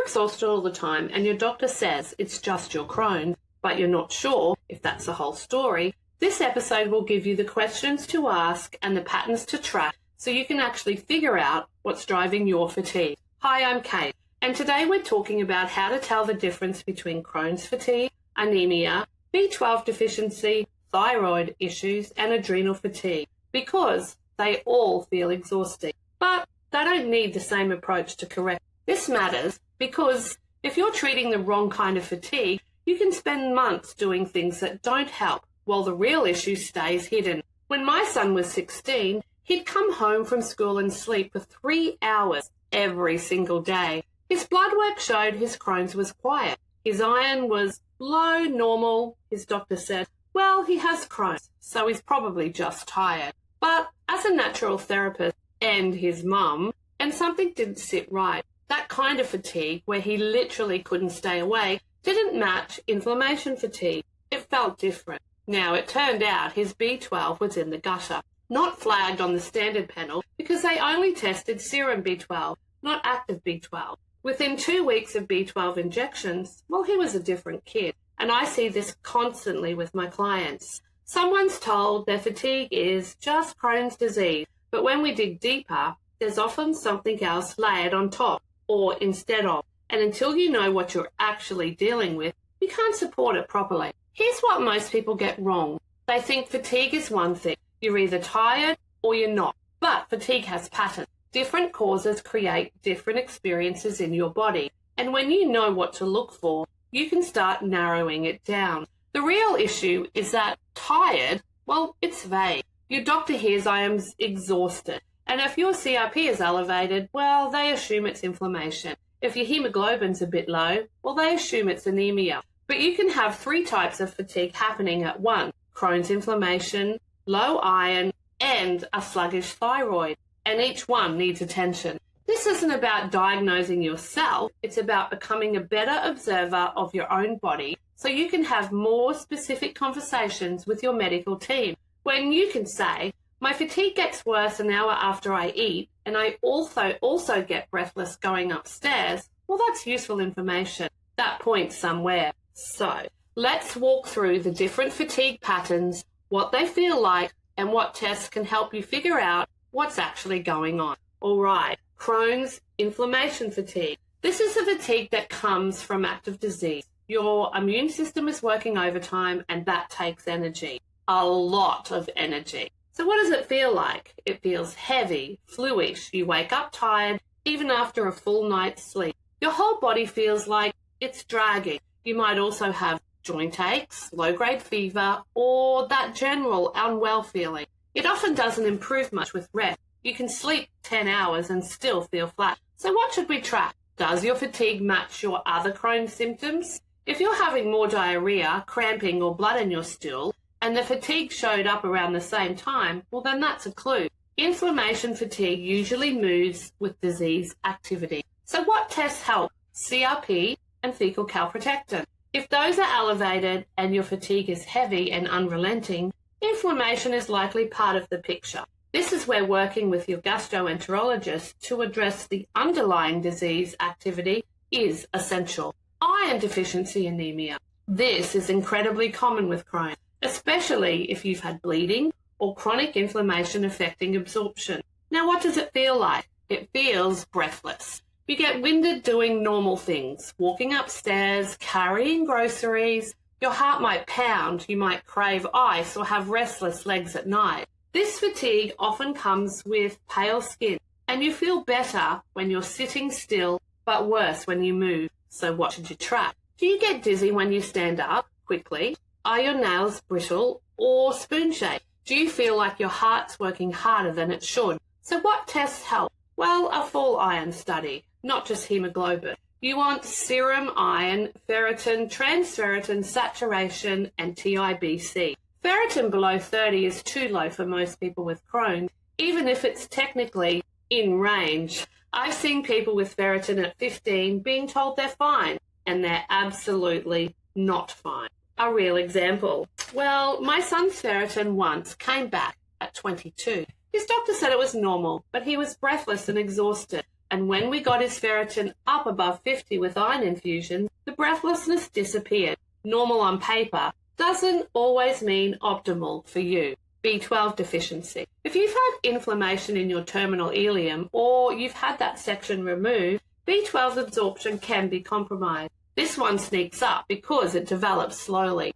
you're exhausted all the time and your doctor says it's just your Crohn, but you're not sure if that's the whole story, this episode will give you the questions to ask and the patterns to track so you can actually figure out what's driving your fatigue. Hi, I'm Kate, and today we're talking about how to tell the difference between Crohn's fatigue, anemia, B12 deficiency, thyroid issues, and adrenal fatigue, because they all feel exhausting. But they don't need the same approach to correct. This matters because if you're treating the wrong kind of fatigue, you can spend months doing things that don't help while the real issue stays hidden. When my son was 16, he'd come home from school and sleep for 3 hours every single day. His blood work showed his Crohn's was quiet. His iron was low, normal. His doctor said, well, he has Crohn's, so he's probably just tired. But as a natural therapist and his mum, and something didn't sit right. That kind of fatigue, where he literally couldn't stay awake, didn't match inflammation fatigue. It felt different. Now, it turned out his B12 was in the gutter, not flagged on the standard panel because they only tested serum B12, not active B12. Within 2 weeks of B12 injections, well, he was a different kid. And I see this constantly with my clients. Someone's told their fatigue is just Crohn's disease, but when we dig deeper, there's often something else layered on top or instead of. And until you know what you're actually dealing with, you can't support it properly. Here's what most people get wrong. They think fatigue is one thing. You're either tired or you're not. But fatigue has patterns. Different causes create different experiences in your body. And when you know what to look for, you can start narrowing it down. The real issue is that tired, well, it's vague. Your doctor hears I am exhausted. And if your CRP is elevated, well, they assume it's inflammation. If your hemoglobin's a bit low, well, they assume it's anemia. But you can have 3 types of fatigue happening at once: Crohn's inflammation, low iron, and a sluggish thyroid. And each one needs attention. This isn't about diagnosing yourself. It's about becoming a better observer of your own body so you can have more specific conversations with your medical team. When you can say, my fatigue gets worse an hour after I eat, and I also get breathless going upstairs, well, that's useful information. That points somewhere. So let's walk through the different fatigue patterns, what they feel like, and what tests can help you figure out what's actually going on. All right, Crohn's inflammation fatigue. This is a fatigue that comes from active disease. Your immune system is working overtime, and that takes energy, a lot of energy. So what does it feel like? It feels heavy, fluish. You wake up tired, even after a full night's sleep. Your whole body feels like it's dragging. You might also have joint aches, low-grade fever, or that general unwell feeling. It often doesn't improve much with rest. You can sleep 10 hours and still feel flat. So what should we track? Does your fatigue match your other Crohn's symptoms? If you're having more diarrhea, cramping, or blood in your stool, and the fatigue showed up around the same time, well, then that's a clue. Inflammation fatigue usually moves with disease activity. So what tests help? CRP and fecal calprotectin. If those are elevated and your fatigue is heavy and unrelenting, inflammation is likely part of the picture. This is where working with your gastroenterologist to address the underlying disease activity is essential. Iron deficiency anemia. This is incredibly common with Crohn, especially if you've had bleeding or chronic inflammation affecting absorption. Now, what does it feel like? It feels breathless. You get winded doing normal things, walking upstairs, carrying groceries. Your heart might pound, you might crave ice or have restless legs at night. This fatigue often comes with pale skin, and you feel better when you're sitting still, but worse when you move. So what should you track? Do you get dizzy when you stand up quickly? Are your nails brittle or spoon-shaped? Do you feel like your heart's working harder than it should? So what tests help? Well, a full iron study, not just hemoglobin. You want serum iron, ferritin, transferritin, saturation, and TIBC. Ferritin below 30 is too low for most people with Crohn, even if it's technically in range. I've seen people with ferritin at 15 being told they're fine, and they're absolutely not fine. A real example. Well, my son's ferritin once came back at 22. His doctor said it was normal, but he was breathless and exhausted. And when we got his ferritin up above 50 with iron infusions, the breathlessness disappeared. Normal on paper doesn't always mean optimal for you. B12 deficiency. If you've had inflammation in your terminal ileum or you've had that section removed, B12 absorption can be compromised. This one sneaks up because it develops slowly.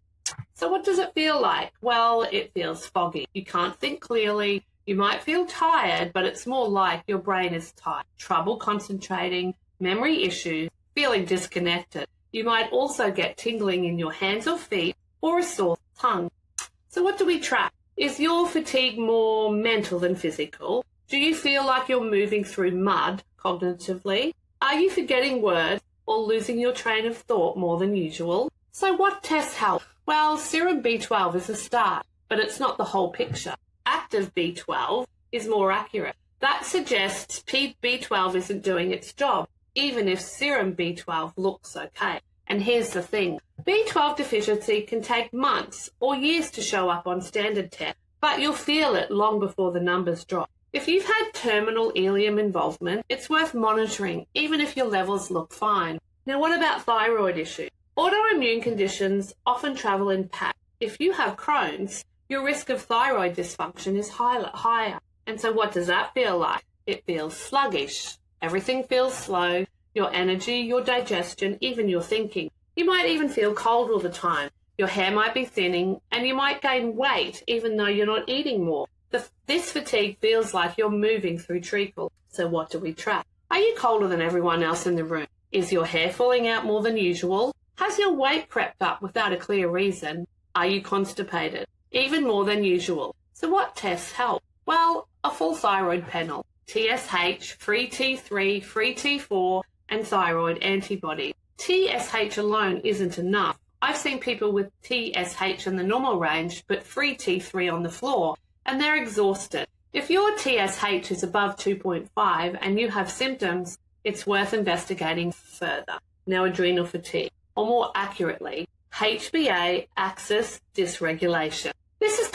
So what does it feel like? Well, it feels foggy. You can't think clearly. You might feel tired, but it's more like your brain is tired. Trouble concentrating, memory issues, feeling disconnected. You might also get tingling in your hands or feet or a sore tongue. So what do we track? Is your fatigue more mental than physical? Do you feel like you're moving through mud cognitively? Are you forgetting words or losing your train of thought more than usual? So what tests help? Well, serum B12 is a start, but it's not the whole picture. Active B12 is more accurate. That suggests B12 isn't doing its job, even if serum B12 looks okay. And here's the thing. B12 deficiency can take months or years to show up on standard tests, but you'll feel it long before the numbers drop. If you've had terminal ileum involvement, it's worth monitoring, even if your levels look fine. Now, what about thyroid issues? Autoimmune conditions often travel in packs. If you have Crohn's, your risk of thyroid dysfunction is higher. And so what does that feel like? It feels sluggish. Everything feels slow. Your energy, your digestion, even your thinking. You might even feel cold all the time. Your hair might be thinning, and you might gain weight even though you're not eating more. This fatigue feels like you're moving through treacle. So what do we track? Are you colder than everyone else in the room? Is your hair falling out more than usual? Has your weight crept up without a clear reason? Are you constipated? Even more than usual. So what tests help? Well, a full thyroid panel, TSH, free T3, free T4, and thyroid antibody. TSH alone isn't enough. I've seen people with TSH in the normal range, but free T3 on the floor, and they're exhausted. If your TSH is above 2.5 and you have symptoms, it's worth investigating further. Now, adrenal fatigue, or more accurately, HbA axis dysregulation. This is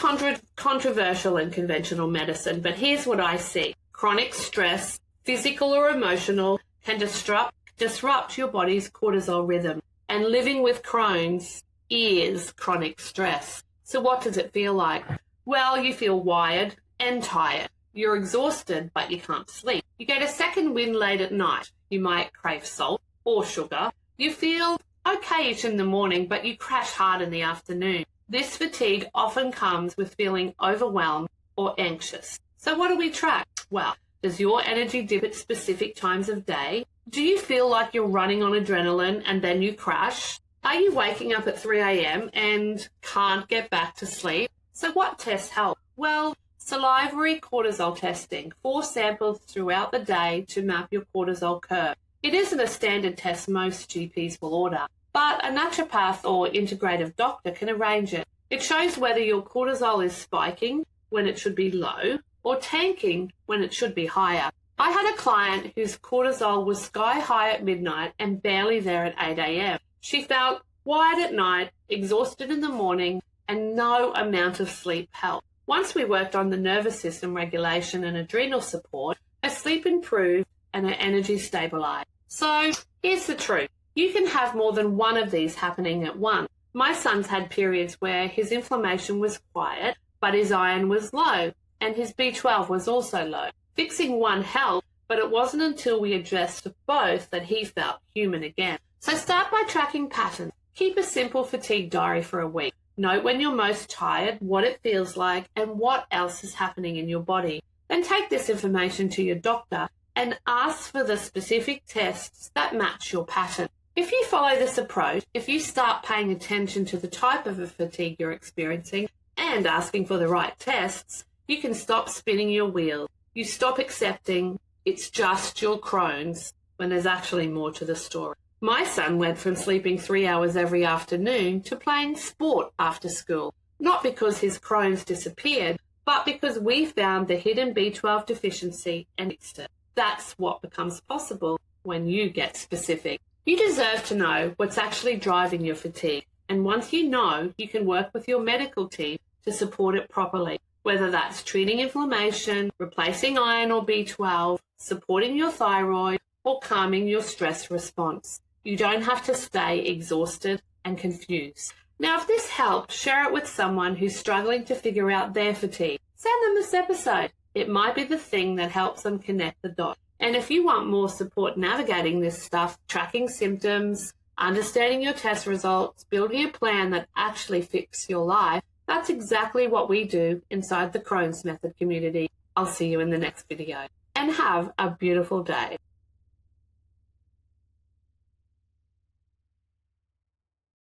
controversial in conventional medicine, but here's what I see. Chronic stress, physical or emotional, can disrupt your body's cortisol rhythm. And living with Crohn's is chronic stress. So what does it feel like? Well, you feel wired and tired. You're exhausted, but you can't sleep. You get a second wind late at night. You might crave salt or sugar. You feel okay-ish in the morning, but you crash hard in the afternoon. This fatigue often comes with feeling overwhelmed or anxious. So what do we track? Well, does your energy dip at specific times of day? Do you feel like you're running on adrenaline and then you crash? Are you waking up at 3 a.m. and can't get back to sleep? So what tests help? Well, salivary cortisol testing, 4 samples throughout the day to map your cortisol curve. It isn't a standard test most GPs will order, but a naturopath or integrative doctor can arrange it. It shows whether your cortisol is spiking when it should be low or tanking when it should be higher. I had a client whose cortisol was sky high at midnight and barely there at 8 a.m. She felt wired at night, exhausted in the morning, and no amount of sleep helped. Once we worked on the nervous system regulation and adrenal support, her sleep improved and her energy stabilized. So here's the truth. You can have more than one of these happening at once. My son's had periods where his inflammation was quiet, but his iron was low, and his B12 was also low. Fixing one helped, but it wasn't until we addressed both that he felt human again. So start by tracking patterns. Keep a simple fatigue diary for a week. Note when you're most tired, what it feels like, and what else is happening in your body. Then take this information to your doctor and ask for the specific tests that match your pattern. If you follow this approach, if you start paying attention to the type of a fatigue you're experiencing and asking for the right tests, you can stop spinning your wheels. You stop accepting it's just your Crohn's when there's actually more to the story. My son went from sleeping 3 hours every afternoon to playing sport after school, not because his Crohn's disappeared, but because we found the hidden B12 deficiency and fixed it. That's what becomes possible when you get specific. You deserve to know what's actually driving your fatigue, and once you know, you can work with your medical team to support it properly. whether that's treating inflammation, replacing iron or B12, supporting your thyroid, or calming your stress response. You don't have to stay exhausted and confused. Now, if this helped, share it with someone who's struggling to figure out their fatigue. Send them this episode. It might be the thing that helps them connect the dots. And if you want more support navigating this stuff, tracking symptoms, understanding your test results, building a plan that actually fits your life, that's exactly what we do inside the Crohn's Method community. I'll see you in the next video. And have a beautiful day.